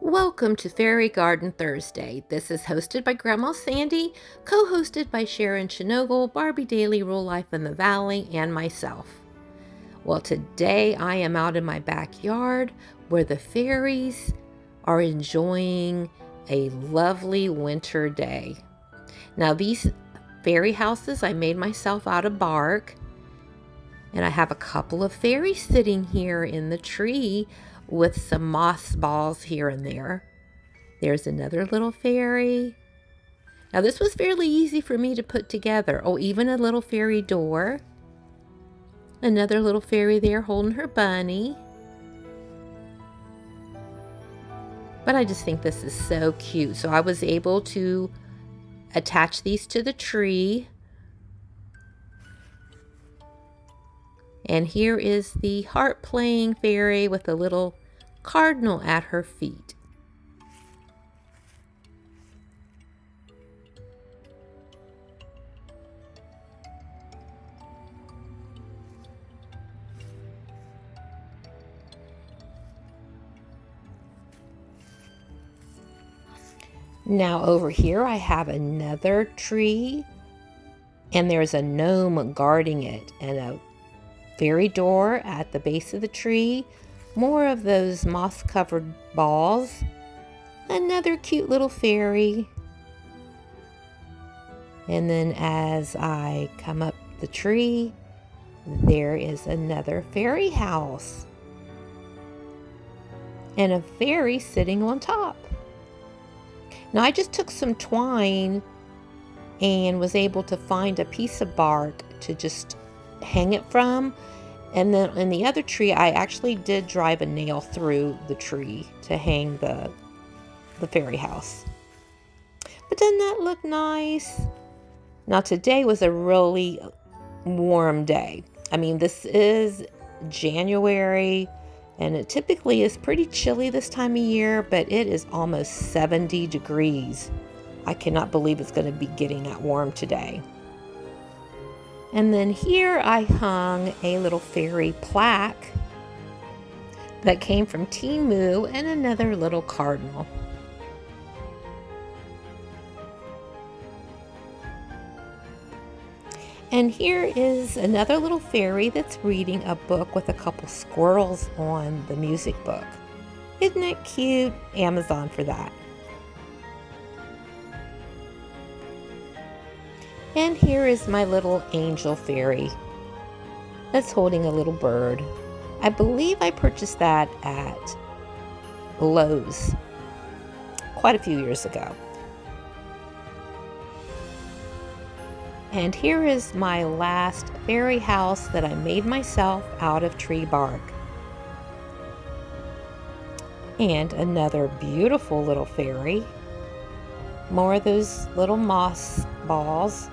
Welcome to Fairy Garden Thursday. This is hosted by Grandma Sandy, co-hosted by Sharon Shinogle, Barbie Daily, Rural Life in the Valley, and myself. Well, today I am out in my backyard where the fairies are enjoying a lovely winter day. Now, these fairy houses I made myself out of bark, and I have a couple of fairies sitting here in the tree with some moss balls here and there. There's another little fairy. Now, this was fairly easy for me to put together. Oh, even a little fairy door. Another little fairy there holding her bunny. But I just think this is so cute. So I was able to attach these to the tree. And here is the harp playing fairy with a little cardinal at her feet. Now over here I have another tree, and there's a gnome guarding it, and a fairy door at the base of the tree, more of those moss-covered balls, another cute little fairy, and then as I come up the tree, there is another fairy house, and a fairy sitting on top. Now I just took some twine and was able to find a piece of bark to just hang it from. And then in the other tree, I actually did drive a nail through the tree to hang the fairy house. But doesn't that look nice? Now today was a really warm day. I mean, this is January, and it typically is pretty chilly this time of year, but it is almost 70 degrees. I cannot believe it's going to be getting that warm today. And then here I hung a little fairy plaque that came from Timu and another little cardinal. And here is another little fairy that's reading a book with a couple squirrels on the music book. Isn't it cute? Amazon for that. And here is my little angel fairy that's holding a little bird. I believe I purchased that at Lowe's quite a few years ago. And here is my last fairy house that I made myself out of tree bark. And another beautiful little fairy. More of those little moss balls.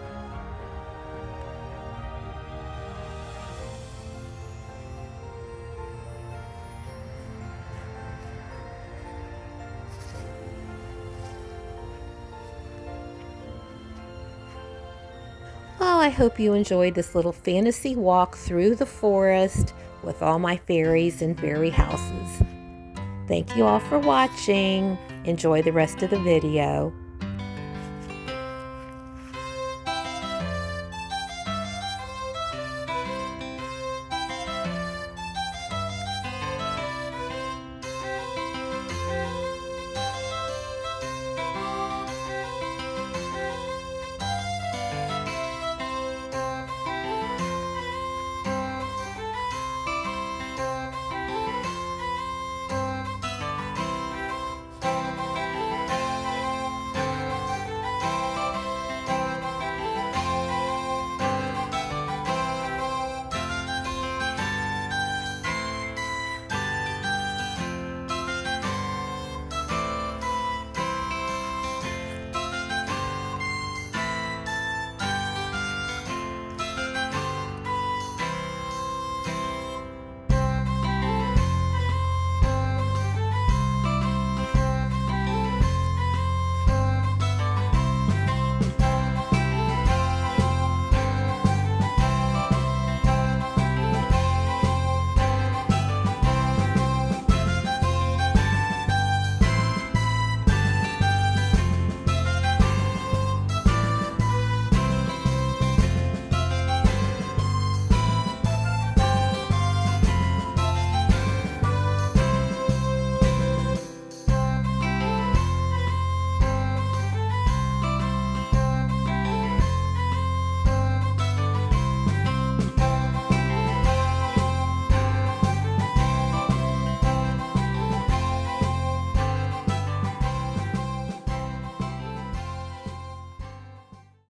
Well, I hope you enjoyed this little fantasy walk through the forest with all my fairies and fairy houses. Thank you all for watching. Enjoy the rest of the video.